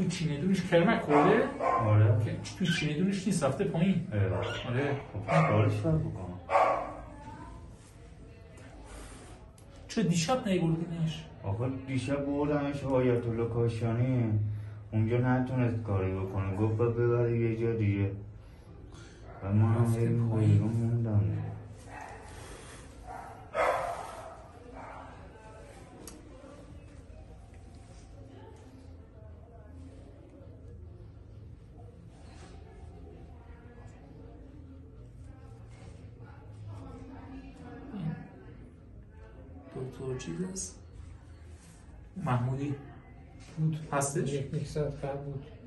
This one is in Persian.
تو چینه دونش کرمک خورده؟ آره. تو چینه دونش نیست رفته پایین. آره. خب کارش کار بکنم. چه دیشب نیبردینش؟ آقا دیشب بردمش آیت الله کاشانی، اونجا نتونست کاری بکنه، گفت باید ببره یه جا دیگه و ما هم بیرون موندم. دکتر چیز هست؟ محمودی بود هستش؟ یک ساعت قبل بود.